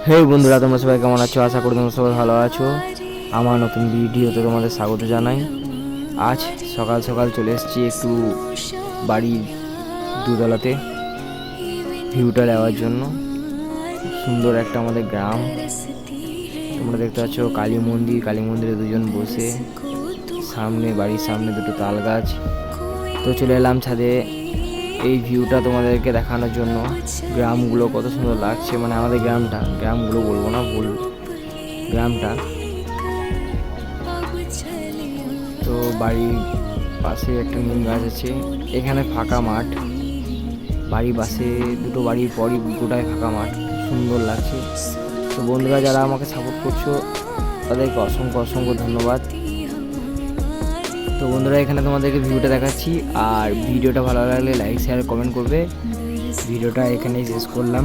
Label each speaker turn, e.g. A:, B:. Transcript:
A: হেই বন্ধুরা, তোমরা সবাই কেমন আছো? আশা করি তোমরা সবাই ভালো আছো। আমার নতুন ভিডিওতে তোমাদের স্বাগত জানাই। আজ সকাল সকাল চলে এসেছি একটু বাড়ির দুতলাতে ভিউটা নেওয়ার জন্য। সুন্দর একটা আমাদের গ্রাম, তোমরা দেখতে পাচ্ছ কালী মন্দিরে দুজন বসে, বাড়ির সামনে দুটো তাল গাছ। তো চলে এলাম ছাদে এই ভিউটা তোমাদেরকে দেখানোর জন্য। গ্রামগুলো কত সুন্দর লাগছে, মানে আমাদের গ্রামগুলো বলবো না, গ্রামটা। তো বাড়ির পাশে একটা নিম গাছ আছে, এখানে ফাঁকা মাঠ, বাড়ির পাশে দুটো বাড়ির পরই গোটায় ফাঁকা মাঠ, সুন্দর লাগছে। তো বন্ধুরা, যারা আমাকে সাপোর্ট করছো তাদেরকে অসংখ্য অসংখ্য ধন্যবাদ। তো বন্ধুরা, এখানে তোমাদেরকে ভিডিওটা দেখাচ্ছি, আর ভিডিওটা ভালো লাগলে লাইক শেয়ার কমেন্ট করবে। ভিডিওটা এখানেই শেষ করলাম।